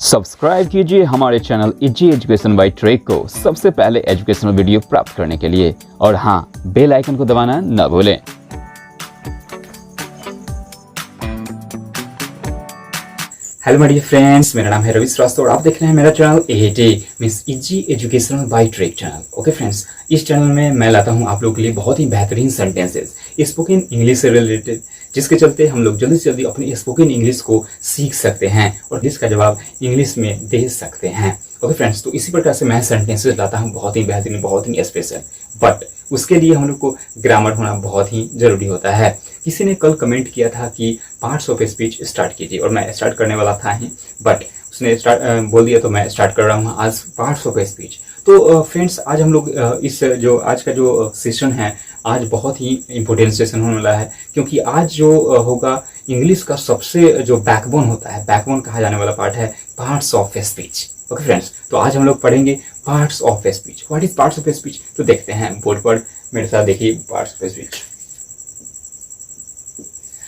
Subscribe कीजिए हमारे channel easy education by track को सबसे पहले एजुकेशनल वीडियो प्राप्त करने के लिए, और हाँ, बेल आइकन को दबाना न भूलें। हेलो माय डियर फ्रेंड्स, मेरा नाम है रवि श्रीवास्तव और आप देख रहे हैं मेरा channel ET means easy educational by Trek channel. Okay friends, इस चैनल में मैं लाता हूं आप लोगों के लिए बहुत ही बेहतरीन सेंटेंसेस स्पोकन इंग्लिश से रिलेटेड, जिसके चलते हम लोग जल्दी से जल्दी अपनी स्पोकन इंग्लिश को सीख सकते हैं और इसका जवाब इंग्लिश में दे सकते हैं। ओके फ्रेंड्स, तो इसी प्रकार से मैं सेंटेंसेस लाता हूँ बहुत ही बेहतरीन, बहुत ही स्पेशल, बट उसके लिए हम लोग को ग्रामर होना बहुत ही जरूरी होता है। किसी ने कल कमेंट किया था कि पार्ट्स ऑफ स्पीच स्टार्ट कीजिए, और मैं स्टार्ट करने वाला था ही, बट उसने बोल दिया तो मैं स्टार्ट कर रहा हूँ आज पार्ट्स ऑफ स्पीच। तो फ्रेंड्स, आज हम लोग इस जो आज का जो सेशन है, आज बहुत ही इंपॉर्टेंट सेशन होने वाला है, क्योंकि आज जो होगा इंग्लिश का सबसे जो बैकबोन होता है, बैकबोन कहा जाने वाला पार्ट है parts of speech. Okay friends, तो आज हम लोग पढ़ेंगे parts of speech. What is parts of speech? तो देखते हैं बोर्ड पर, मेरे साथ देखिए पार्ट्स ऑफ स्पीच।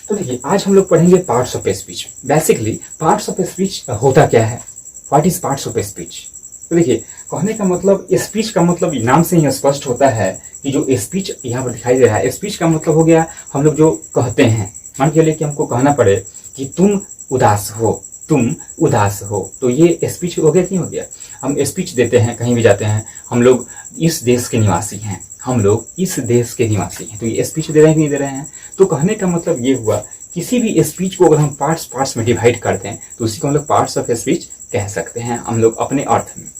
तो देखिए, आज हम लोग पढ़ेंगे parts of speech. Basically parts of speech होता क्या है? What is parts of speech? तो देखिए, कहने का मतलब, स्पीच का मतलब नाम से ही स्पष्ट होता है कि जो स्पीच यहाँ पर दिखाई दे रहा है, स्पीच का मतलब हो गया हम लोग जो कहते हैं। मान के लिए कि हमको कहना पड़े कि तुम उदास हो, तुम उदास हो, तो ये स्पीच हो गया कि नहीं हो गया? हम स्पीच देते हैं, कहीं भी जाते हैं, हम लोग इस देश के निवासी हैं, हम लोग इस देश के निवासी हैं, तो ये स्पीच दे रहे हैं कि नहीं दे रहे हैं? तो कहने का मतलब ये हुआ, किसी भी स्पीच को अगर हम पार्ट्स में डिवाइड करते हैं तो उसी को हम लोग पार्ट्स ऑफ स्पीच कह सकते हैं, हम लोग अपने अर्थ में।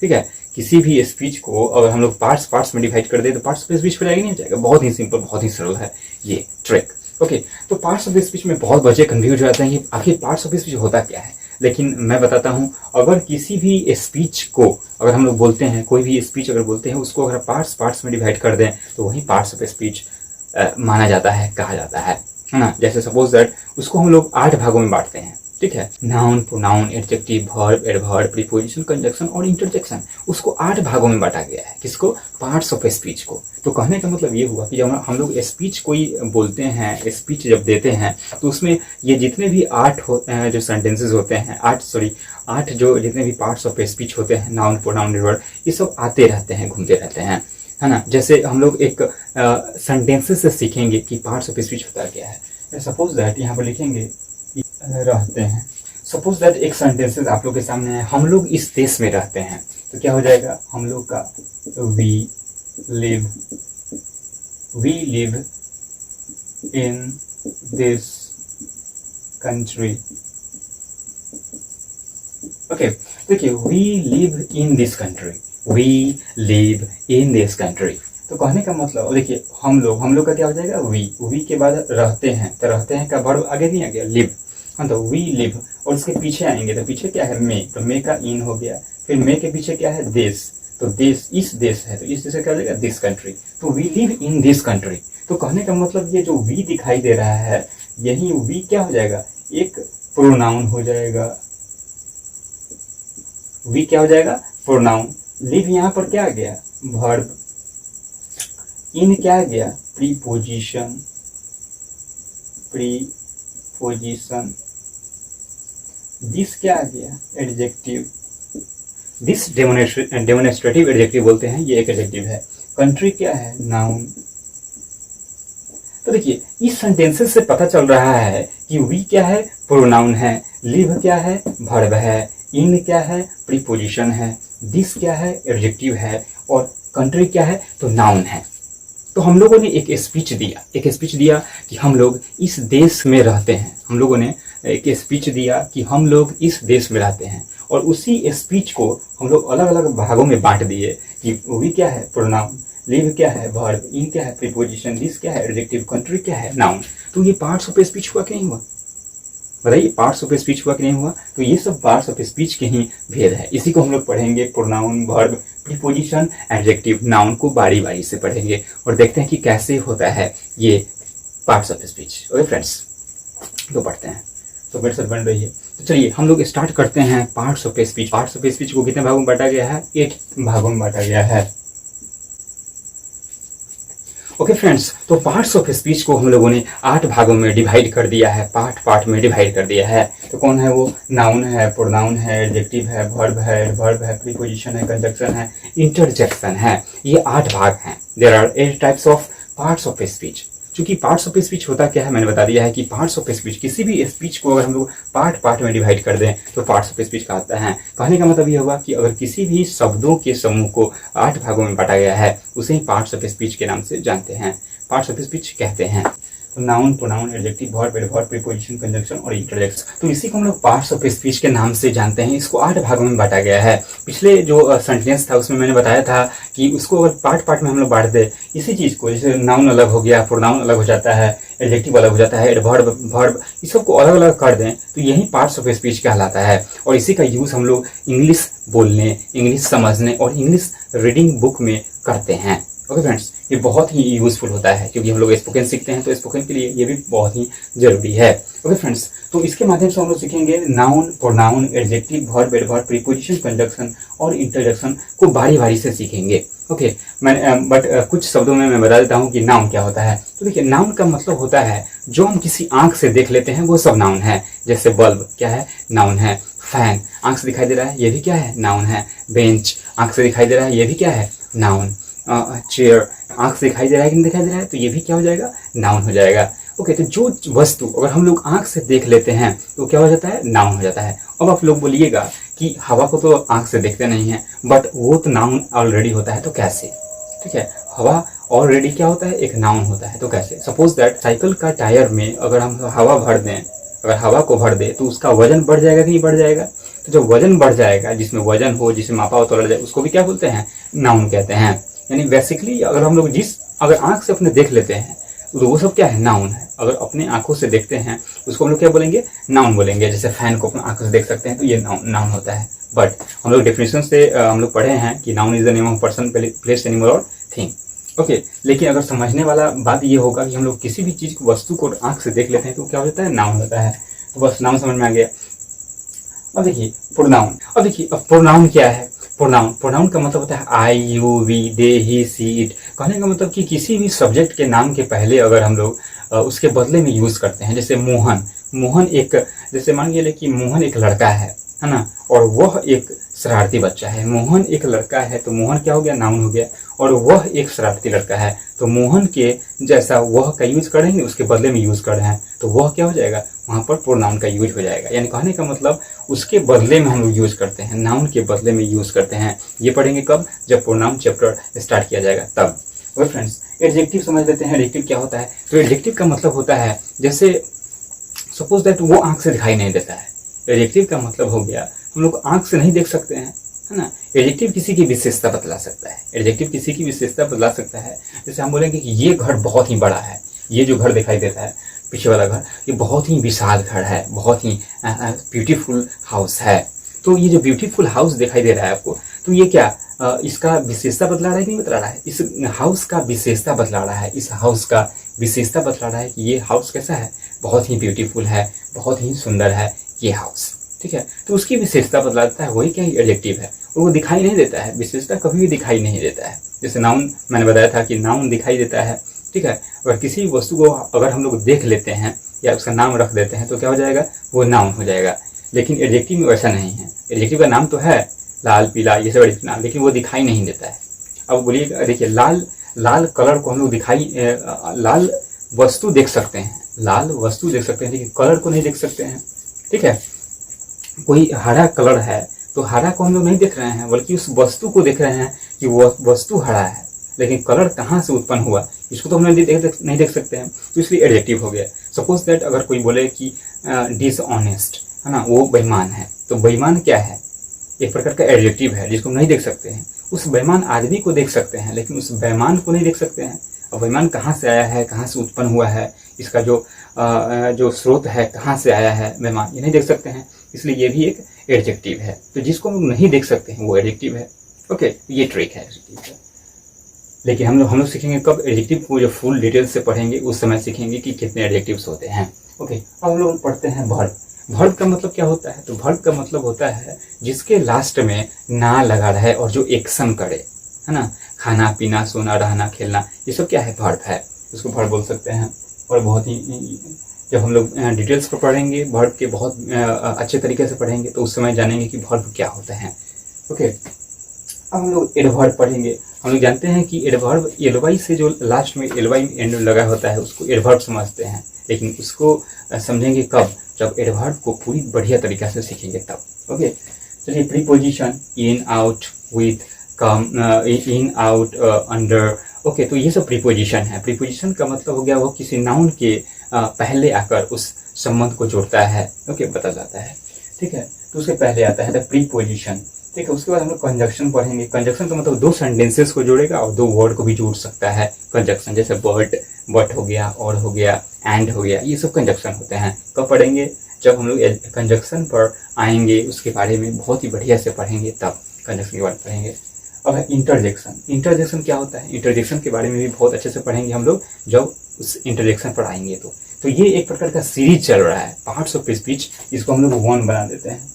ठीक है, किसी भी स्पीच को अगर हम लोग पार्ट्स में डिवाइड कर दे तो पार्ट्स ऑफ स्पीच हो जाएगा, नहीं हो जाएगा? बहुत ही सिंपल, बहुत ही सरल है ये ट्रिक। ओके, तो पार्ट्स ऑफ स्पीच में बहुत बच्चे कंफ्यूज हो जाते हैं कि आखिर पार्ट्स ऑफ स्पीच होता क्या है। लेकिन मैं बताता हूं, अगर किसी भी स्पीच को अगर हम लोग बोलते हैं, कोई भी स्पीच अगर बोलते हैं, उसको अगर पार्ट्स में डिवाइड कर दें तो वही पार्ट्स ऑफ स्पीच माना जाता है, कहा जाता है ना। जैसे सपोज दैट उसको हम लोग 8 भागों में बांटते हैं। ठीक है, noun, pronoun, adjective, verb, adverb, preposition, conjunction और इंटरजेक्शन, उसको 8 भागों में बांटा गया है। किसको? पार्ट्स ऑफ स्पीच को। तो कहने का मतलब ये हुआ कि जब हम लोग स्पीच कोई बोलते हैं, स्पीच जब देते हैं, तो उसमें ये जितने भी 8 जो सेंटेंसेस होते हैं, 8 जो जितने भी पार्ट्स ऑफ स्पीच होते हैं, नाउन, प्रोनाउन, एडवर्ब, ये सब आते रहते हैं, घूमते रहते हैं, है ना। जैसे हम लोग एक सेंटेंसेस से सीखेंगे कि पार्ट्स ऑफ स्पीच होता क्या है। सपोज दैट यहाँ पर लिखेंगे रहते हैं। सपोज दैट एक सेंटेंसेस आप लोग के सामने है, हम लोग इस देश में रहते हैं, तो क्या हो जाएगा? हम लोग का we live in this country. Okay, देखिए, we live in this country, we live in this country. तो कहने का मतलब देखिए, हम लोग का क्या हो जाएगा? वी के बाद रहते हैं, तो रहते हैं का वर्ब आगे नहीं आ गया, लिव। हाँ, तो वी लिव, और उसके पीछे आएंगे तो पीछे क्या है? मे, तो मे का इन हो गया। फिर मे के पीछे क्या है? देश, तो देश, इस देश है, तो इस देश क्या हो जाएगा? This country. तो we live in this country. तो कहने का मतलब ये जो वी दिखाई दे रहा है, यही वी क्या हो जाएगा? एक प्रोनाउन हो जाएगा। वी क्या हो जाएगा? प्रोनाउन। लिव यहाँ पर क्या आ गया? वर्ब। इन क्या आ गया? प्रीपोजिशन। दिस क्या आ गया? एडजेक्टिव। दिस डेमोनेस्ट्रेटिव एडजेक्टिव बोलते हैं, ये एक एडजेक्टिव है। कंट्री क्या है? नाउन। तो देखिए, इस सेंटेंसेस से पता चल रहा है कि वी क्या है? प्रोनाउन है। लिव क्या है? वर्ब है। इन क्या है? प्रीपोजिशन है। दिस क्या है? एडजेक्टिव है। और कंट्री क्या है? तो नाउन है। तो हम लोगों ने एक स्पीच दिया कि हम लोग इस देश में रहते हैं। हम लोगों ने एक स्पीच दिया कि हम लोग इस देश में रहते हैं, और उसी स्पीच को हम लोग अलग अलग भागों में बांट दिए कि वी क्या है? प्रोनाउन। लिव क्या है? वर्ब। इन क्या है? प्रीपोजिशन। दिस क्या है? एडजेक्टिव। कंट्री क्या है? नाउन। तो ये पार्ट्स ऑफ स्पीच हुआ कि नहीं हुआ? बताइए, पार्ट्स ऑफ स्पीच हुआ कि नहीं हुआ? तो ये सब पार्ट्स ऑफ स्पीच के ही भेद है। इसी को हम लोग पढ़ेंगे, pronoun, verb, preposition, adjective, noun को बारी बारी से पढ़ेंगे और देखते हैं कि कैसे होता है ये parts of speech. Okay friends, तो पढ़ते हैं, तो मेरे साथ बन रही है। तो चलिए हम लोग स्टार्ट करते हैं parts of speech. Parts of speech को कितने भागों में बांटा गया है? 8 भागों में बांटा गया है। ओके फ्रेंड्स, तो पार्ट्स ऑफ स्पीच को हम लोगों ने 8 भागों में डिवाइड कर दिया है, पार्ट में डिवाइड कर दिया है। तो कौन है वो? नाउन है, प्रोनाउन है, एडजेक्टिव है, वर्ब है, प्रीपोजिशन है, कंजंक्शन है, इंटरजेक्शन है। ये 8 भाग हैं। There are 8 types of parts of speech. क्योंकि पार्ट्स ऑफ स्पीच होता क्या है मैंने बता दिया है कि पार्ट्स ऑफ स्पीच, किसी भी स्पीच को अगर हम लोग पार्ट में डिवाइड कर दें तो पार्ट्स ऑफ स्पीच कहता है। कहने का मतलब ये होगा कि अगर किसी भी शब्दों के समूह को 8 भागों में बांटा गया है उसे ही पार्ट्स ऑफ स्पीच के नाम से जानते हैं, पार्ट्स ऑफ स्पीच कहते हैं। तो noun, pronoun, adjective, verb, preposition, conjunction और इंटरजेक्शन, तो इसी को हम लोग पार्ट्स ऑफ स्पीच के नाम से जानते हैं। इसको 8 भागों में बांटा गया है। पिछले जो सेंटेंस था उसमें मैंने बताया था कि उसको अगर पार्ट में हम लोग बांट दे, इसी चीज को, जैसे नाउन अलग हो गया, प्रोनाउन अलग हो जाता है, एडजेक्टिव अलग हो जाता है, वर्ब, इस सबको अलग अलग कर दें तो यही पार्ट्स ऑफ स्पीच कहलाता है। और इसी का यूज हम लोग इंग्लिश बोलने, इंग्लिश समझने और इंग्लिश रीडिंग बुक में करते हैं। ओके फ्रेंड्स, ये बहुत ही यूजफुल होता है क्योंकि हम लोग स्पोकन सीखते हैं तो स्पोकन के लिए ये भी बहुत ही जरूरी है। ओके फ्रेंड्स, तो इसके माध्यम से हम लोग सीखेंगे noun, pronoun, adjective, verb, preposition, conjunction और इंटरजेक्शन को बारी से सीखेंगे। ओके, बट कुछ शब्दों में मैं बता देता हूँ कि नाउन क्या होता है। तो देखिए, नाउन का मतलब होता है जो हम किसी आंख से देख लेते हैं वो सब नाउन है। जैसे बल्ब क्या है? नाउन है। फैन आंख से दिखाई दे रहा है, ये भी क्या है? नाउन है। बेंच आंख से दिखाई दे रहा है, ये भी क्या है? नाउन। चेयर आंख से दिखाई दे रहा है कि नहीं दिखाई दे रहा है, तो ये भी क्या हो जाएगा? नाउन हो जाएगा। ओके, तो जो वस्तु अगर हम लोग आंख से देख लेते हैं तो क्या हो जाता है? नाउन हो जाता है। अब आप लोग बोलिएगा कि हवा को तो आंख से देखते नहीं है, बट वो तो नाउन ऑलरेडी होता है, तो कैसे? ठीक है, हवा ऑलरेडी क्या होता है? एक नाउन होता है, तो कैसे? सपोज दैट साइकिल का टायर में अगर हम हवा भर दें, अगर हवा को भर दे तो उसका वजन बढ़ जाएगा कि नहीं बढ़ जाएगा? तो जब वजन बढ़ जाएगा, जिसमें वजन हो, जिसमें मापा हो तोला जाए, उसको भी क्या बोलते हैं? नाउन कहते हैं। यानी बेसिकली अगर हम लोग अगर आंख से अपने देख लेते हैं तो वो सब क्या है? नाउन है। अगर अपने आंखों से देखते हैं उसको हम लोग क्या बोलेंगे? नाउन बोलेंगे। जैसे फैन को अपने आंखों से देख सकते हैं तो ये नाउन होता है। बट हम लोग डेफिनेशन से हम लोग पढ़े हैं कि noun is the name of person, place, animal और थिंग। ओके, लेकिन अगर समझने वाला बात ये होगा कि हम लोग किसी भी चीज को, वस्तु को आंख से देख लेते हैं तो क्या होता है? नाउन होता है। तो बस नाउन समझ में आ गया। अब देखिए प्रोनाउन। अब देखिए अब प्रोनाउन क्या है? प्रोनाउन का मतलब होता है I, you, we, they, he, she, it. कहने का मतलब कि किसी भी सब्जेक्ट के नाम के पहले अगर हम लोग उसके बदले में यूज करते हैं। जैसे मोहन एक, जैसे मान लीजिए कि मोहन एक लड़का है ना, और वह एक शरारती बच्चा है। मोहन एक लड़का है तो मोहन क्या हो गया? नाउन हो गया। और वह एक शरारती लड़का है तो मोहन के जैसा वह का यूज करेंगे, उसके बदले में यूज कर रहे हैं तो वह क्या हो जाएगा? वहां पर प्रोनाउन का यूज हो जाएगा। यानी कहने का मतलब उसके बदले में हम लोग यूज करते हैं, नाउन के बदले में यूज करते हैं। ये पढ़ेंगे कब? जब प्रोनाउन चैप्टर स्टार्ट किया जाएगा तब। और फ्रेंड्स, एडजेक्टिव समझ लेते हैं। एडजेक्टिव क्या होता है? तो एडजेक्टिव का मतलब होता है, जैसे सपोज दैट वो आंख से दिखाई नहीं देता है। एडजेक्टिव का मतलब हो गया हम लोग आंख से नहीं देख सकते हैं, है ना। एडजेक्टिव किसी की विशेषता बतला सकता है। एडजेक्टिव किसी की विशेषता बतला सकता है। जैसे हम बोलेंगे कि ये घर बहुत ही बड़ा है, ये जो घर दिखाई देता है पीछे वाला घर, ये बहुत ही विशाल घर है, बहुत ही ब्यूटीफुल हाउस है। तो ये जो ब्यूटीफुल हाउस दिखाई दे रहा है आपको, तो ये क्या इसका विशेषता बतला रहा है कि नहीं बतला रहा है? इस हाउस का विशेषता बतला रहा है। इस हाउस का विशेषता बतला रहा है कि ये हाउस कैसा है? बहुत ही ब्यूटीफुल है, बहुत ही सुंदर है ये हाउस। ठीक है, तो उसकी विशेषता बतला देता है, वही क्या एडजेक्टिव है। और वो दिखाई नहीं देता है, विशेषता कभी भी दिखाई नहीं देता है। जैसे नाउन मैंने बताया था कि नाउन दिखाई देता है। ठीक है, अगर किसी वस्तु को अगर हम लोग देख लेते हैं या उसका नाम रख देते हैं तो क्या हो जाएगा? वो नाउन हो जाएगा। लेकिन एडजेक्टिव में वैसा नहीं है। एडजेक्टिव का नाम तो है लाल, पीला, ये सब नाम, लेकिन वो दिखाई नहीं देता है। अब बोलिए, देखिए लाल कलर को हम लोग लाल वस्तु देख सकते हैं, लाल वस्तु देख सकते हैं, लेकिन कलर को नहीं देख सकते हैं। ठीक है, कोई हरा कलर है तो हरा को हम लोग नहीं देख रहे हैं, बल्कि उस वस्तु को देख रहे हैं कि वो वस्तु हरा है, लेकिन कलर कहाँ से उत्पन्न हुआ इसको तो हम नहीं देख सकते हैं। तो इसलिए एडजेक्टिव हो गया। सपोज दैट अगर कोई बोले कि डिसऑनेस्ट, है ना, वो बेईमान है, तो बेईमान क्या है? एक प्रकार का एडजेक्टिव है जिसको हम नहीं देख सकते हैं। उस बेईमान आदमी को देख सकते हैं लेकिन उस बेईमान को नहीं देख सकते हैं। और बेईमान कहाँ से आया है, कहाँ से उत्पन्न हुआ है, इसका जो स्रोत है, कहाँ से आया है बेईमान, ये नहीं देख सकते हैं। इसलिए ये भी एक एडजेक्टिव है। तो जिसको हम लोग नहीं देख सकते हैं वो एडजेक्टिव है। ओके, ये ट्रिक है एडजेक्टिव का। लेकिन हम लोग सीखेंगे कब? एडजेक्टिव को जो फुल डिटेल से पढ़ेंगे उस समय सीखेंगे कि कितने एडजेक्टिव्स होते हैं। ओके, अब हम लोग पढ़ते हैं वर्ब। वर्ब का मतलब क्या होता है? तो वर्ब का मतलब होता है जिसके लास्ट में ना लगा रहे और जो एक्शन करे। है ना। खाना पीना सोना रहना खेलना ये सब क्या है, वर्ब है, उसको वर्ब बोल सकते हैं। और बहुत ही जब हम लोग डिटेल्स पर पढ़ेंगे वर्ब के बहुत अच्छे तरीके से पढ़ेंगे तो उस समय जानेंगे कि वर्ब क्या होता है। ओके, अब हम लोग एडवर्ब पढ़ेंगे। हम लोग जानते हैं कि एडवर्ब एलवाई से जो लास्ट में एलवाई एंड लगा होता है उसको एडवर्ब समझते हैं, लेकिन उसको समझेंगे कब, जब एडवर्ब को पूरी बढ़िया तरीका से सीखेंगे तब। ओके, चलिए preposition in out with come in out under. Okay, तो ये सब प्रीपोजिशन है। प्रीपोजिशन का मतलब हो गया वो किसी नाउन के पहले आकर उस संबंध को जोड़ता है। ओके, बता जाता है, ठीक है। तो उसके पहले आता है द प्रीपोजिशन, ठीक है। उसके बाद हम लोग कंजक्शन पढ़ेंगे। कंजक्शन का मतलब दो सेंटेंसेस को जोड़ेगा और दो वर्ड को भी जोड़ सकता है कंजक्शन, जैसे बट हो गया, और हो गया, एंड हो गया, ये सब कंजक्शन होते हैं। कब पढ़ेंगे, जब हम लोग कंजक्शन पर आएंगे उसके बारे में बहुत ही बढ़िया से पढ़ेंगे, तब कंजक्शन के बारे में पढ़ेंगे। अब है इंटरजेक्शन। इंटरजेक्शन क्या होता है, इंटरजेक्शन के बारे में भी बहुत अच्छे से पढ़ेंगे हम लोग जब उस इंटरजेक्शन पर आएंगे। तो ये एक प्रकार का सीरीज चल रहा है, पार्ट्स ऑफ स्पीच, इसको हम लोग 1 बना देते हैं।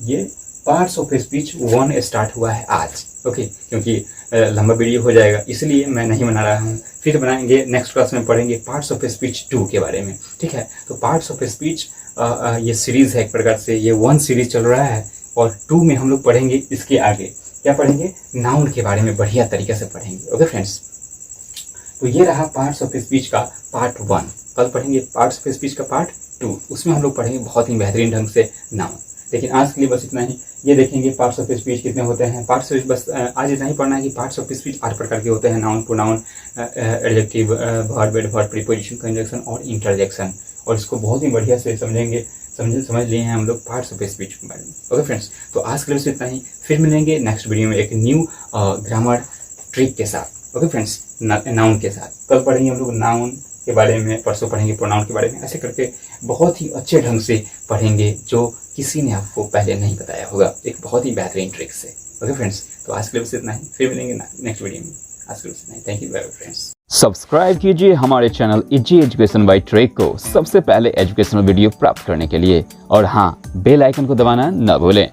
ये पार्ट्स ऑफ स्पीच 1 स्टार्ट हुआ है आज। ओके, क्योंकि लंबा वीडियो हो जाएगा इसलिए मैं नहीं बना रहा हूँ, फिर बनाएंगे नेक्स्ट क्लास में पढ़ेंगे पार्ट्स ऑफ स्पीच 2 के बारे में, ठीक है। तो पार्ट्स ऑफ स्पीच ये सीरीज है एक प्रकार से, ये 1 सीरीज चल रहा है और 2 में हम लोग पढ़ेंगे इसके आगे क्या पढ़ेंगे, नाउन के बारे में बढ़िया तरीके से पढ़ेंगे। ओके फ्रेंड्स, तो ये रहा पार्ट्स ऑफ स्पीच का पार्ट 1। कल पढ़ेंगे पार्ट्स ऑफ स्पीच का पार्ट 2, उसमें हम लोग पढ़ेंगे बहुत ही बेहतरीन ढंग से नाउन। लेकिन आज के लिए बस इतना ही। ये देखेंगे पार्ट्स ऑफ स्पीच कितने होते हैं। पार्ट्स ऑफ बस आज इतना ही पढ़ना है कि पार्ट्स ऑफ स्पीच 8 प्रकार के होते हैं, noun, pronoun, adjective, verb, adverb, preposition, conjunction और इंटरजेक्शन। और इसको बहुत ही बढ़िया से समझेंगे, समझ लिए हैं हम लोग पार्ट्स ऑफ स्पीच के बारे में। ओके फ्रेंड्स, तो आज के लिए बस इतना ही। फिर मिलेंगे नेक्स्ट वीडियो में एक न्यू ग्रामर ट्रिक के साथ। ओके फ्रेंड्स, नाउन के साथ। कल पढ़ेंगे हम लोग नाउन के बारे में, परसों पढ़ेंगे प्रोनाउन के बारे में। ऐसे करके बहुत ही अच्छे ढंग से पढ़ेंगे जो किसी ने आपको पहले नहीं बताया होगा, एक बहुत ही बेहतरीन ट्रिक से। ओके फ्रेंड्स, तो आज के लिए बस इतना ही। फिर मिलेंगे नेक्स्ट वीडियो में। आज के लिए बस इतना ही। Thank you very much friends. Subscribe कीजिए हमारे channel easy education by track को सबसे पहले एजुकेशनल वीडियो प्राप्त करने के लिए, और हाँ, बेल आइकन को दबाना न भूलें।